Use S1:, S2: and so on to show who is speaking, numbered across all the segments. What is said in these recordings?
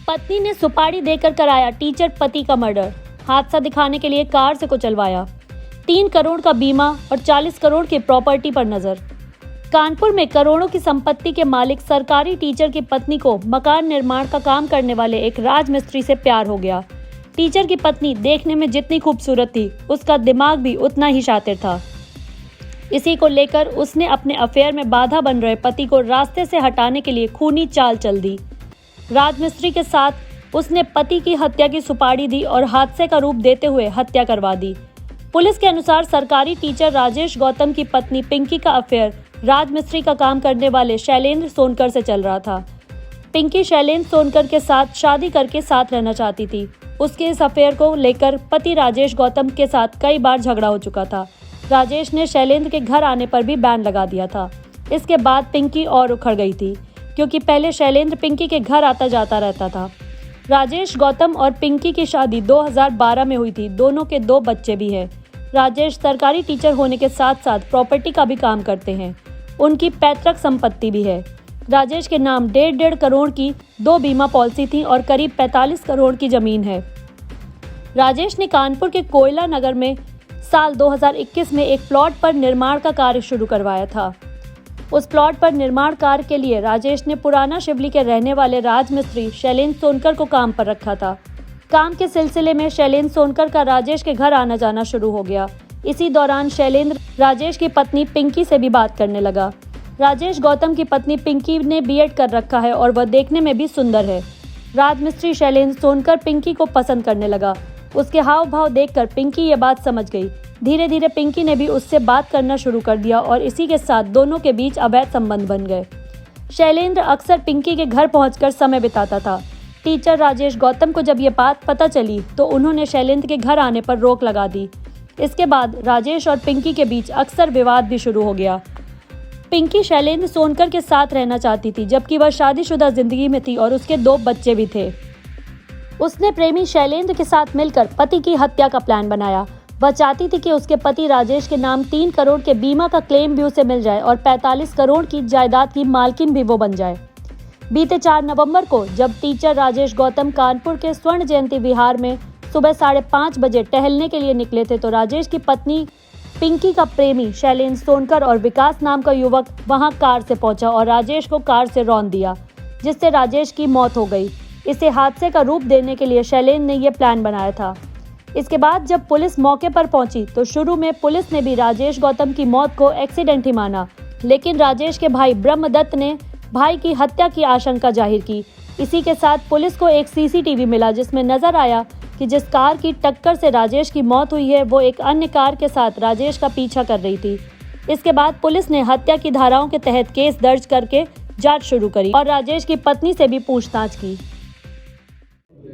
S1: पत्नी ने सुपारी देकर कराया टीचर पति का मर्डर। हादसा दिखाने के लिए कार से कुचलवाया। 3 करोड़ का बीमा और 40 करोड़ की प्रॉपर्टी पर नजर। कानपुर में करोड़ों की संपत्ति के मालिक सरकारी टीचर की पत्नी को मकान निर्माण का काम करने वाले एक राजमिस्त्री से प्यार हो गया। टीचर की पत्नी देखने में जितनी खूबसूरत थी, उसका दिमाग भी उतना ही शातिर था। इसी को लेकर उसने अपने अफेयर में बाधा बन रहे पति को रास्ते से हटाने के लिए खूनी चाल चल दी। राजमिस्त्री के साथ उसने पति की हत्या की सुपारी दी और हादसे का रूप देते हुए हत्या करवा दी। पुलिस के अनुसार सरकारी टीचर राजेश गौतम की पत्नी पिंकी का अफेयर राजमिस्त्री का काम करने वाले शैलेंद्र सोनकर से चल रहा था। पिंकी शैलेंद्र सोनकर के साथ शादी करके साथ रहना चाहती थी। उसके इस अफेयर को लेकर पति राजेश गौतम के साथ कई बार झगड़ा हो चुका था। राजेश ने शैलेंद्र के घर आने पर भी बैन लगा दिया था। इसके बाद पिंकी और उखड़ गई थी, क्योंकि पहले शैलेंद्र पिंकी के घर आता जाता रहता था। राजेश गौतम और पिंकी की शादी 2012 में हुई थी। दोनों के 2 बच्चे भी हैं। राजेश सरकारी टीचर होने के साथ साथ प्रॉपर्टी का भी काम करते हैं। उनकी पैतृक संपत्ति भी है। राजेश के नाम 1.5 करोड़ की 2 बीमा पॉलिसी थी और करीब 45 करोड़ की जमीन है। राजेश ने कानपुर के कोयला नगर में साल 2021 में एक प्लॉट पर निर्माण का कार्य शुरू करवाया था। उस प्लॉट पर निर्माण कार्य के लिए राजेश ने पुराना शिवली के रहने वाले राजमिस्त्री शैलेंद्र सोनकर को काम पर रखा था। काम के सिलसिले में शैलेंद्र सोनकर का राजेश के घर आना जाना शुरू हो गया। इसी दौरान शैलेंद्र राजेश की पत्नी पिंकी से भी बात करने लगा। राजेश गौतम की पत्नी पिंकी ने बीएड कर रखा है और वह देखने में भी सुंदर है। राजमिस्त्री शैलेंद्र सोनकर पिंकी को पसंद करने लगा। उसके हाव भाव देखकर पिंकी ये बात समझ गई। धीरे धीरे पिंकी ने भी उससे बात करना शुरू कर दिया और इसी के साथ दोनों के बीच अवैध संबंध बन गए। शैलेंद्र अक्सर पिंकी के घर पहुंचकर समय बिताता था। टीचर राजेश गौतम को जब ये बात पता चली तो उन्होंने शैलेंद्र के घर आने पर रोक लगा दी। इसके बाद राजेश और पिंकी के बीच अक्सर विवाद भी शुरू हो गया। पिंकी शैलेंद्र सोनकर के साथ रहना चाहती थी, जबकि वह शादीशुदा जिंदगी में थी और उसके 2 बच्चे भी थे। उसने प्रेमी शैलेंद्र के साथ मिलकर पति की हत्या का प्लान बनाया। वह चाहती थी कि उसके पति राजेश के नाम 3 करोड़ के बीमा का क्लेम भी उसे मिल जाए और 45 करोड़ की जायदाद की मालकिन भी वो बन जाए। बीते 4 नवंबर को जब टीचर राजेश गौतम कानपुर के स्वर्ण जयंती विहार में सुबह 5:30 बजे टहलने के लिए निकले थे तो राजेश की पत्नी पिंकी का प्रेमी शैलेंद्र सोनकर और विकास नाम का युवक वहां कार से पहुंचा और राजेश को कार से रौंद दिया, जिससे राजेश की मौत हो गई। इसे हादसे का रूप देने के लिए शैलेंद्र ने यह प्लान बनाया था। इसके बाद जब पुलिस मौके पर पहुंची तो शुरू में पुलिस ने भी राजेश गौतम की मौत को एक्सीडेंट ही माना, लेकिन राजेश के भाई ब्रह्मदत्त ने भाई की हत्या की आशंका जाहिर की। इसी के साथ पुलिस को एक सीसीटीवी मिला, जिसमें नजर आया कि जिस कार की टक्कर से राजेश की मौत हुई है वो एक अन्य कार के साथ राजेश का पीछा कर रही थी। इसके बाद पुलिस ने हत्या की धाराओं के तहत केस दर्ज करके जांच शुरू करी और राजेश की पत्नी से भी पूछताछ की।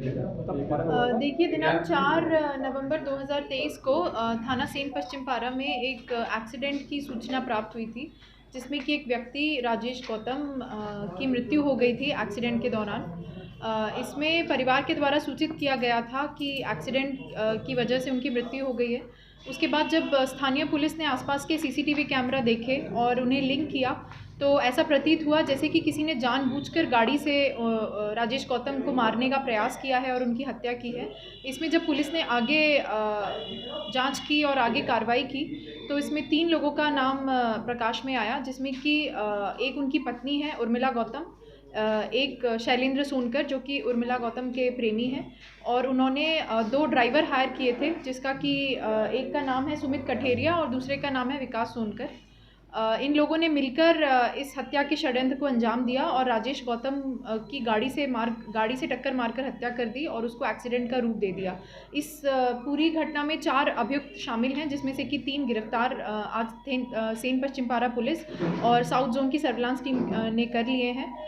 S2: देखिए, दिनांक 4 नवंबर 2023 को थाना सेन पश्चिम पारा में एक एक्सीडेंट की सूचना प्राप्त हुई थी, जिसमें कि एक व्यक्ति राजेश गौतम की मृत्यु हो गई थी एक्सीडेंट के दौरान। इसमें परिवार के द्वारा सूचित किया गया था कि एक्सीडेंट की वजह से उनकी मृत्यु हो गई है। उसके बाद जब स्थानीय पुलिस ने आसपास के सीसीटीवी कैमरा देखे और उन्हें लिंक किया तो ऐसा प्रतीत हुआ जैसे कि किसी ने जानबूझकर गाड़ी से राजेश गौतम को मारने का प्रयास किया है और उनकी हत्या की है। इसमें जब पुलिस ने आगे जांच की और आगे कार्रवाई की तो इसमें 3 लोगों का नाम प्रकाश में आया, जिसमें कि एक उनकी पत्नी है उर्मिला गौतम, एक शैलेंद्र सोनकर जो कि उर्मिला गौतम के प्रेमी हैं, और उन्होंने 2 ड्राइवर हायर किए थे, जिसका कि एक का नाम है सुमित कठेरिया और दूसरे का नाम है विकास सोनकर। इन लोगों ने मिलकर इस हत्या के षड्यंत्र को अंजाम दिया और राजेश गौतम की गाड़ी से टक्कर मारकर हत्या कर दी और उसको एक्सीडेंट का रूप दे दिया। इस पूरी घटना में 4 अभियुक्त शामिल हैं, जिसमें से कि 3 गिरफ्तार आज सेन पश्चिम पारा पुलिस और साउथ जोन की सर्विलांस टीम ने कर लिए हैं।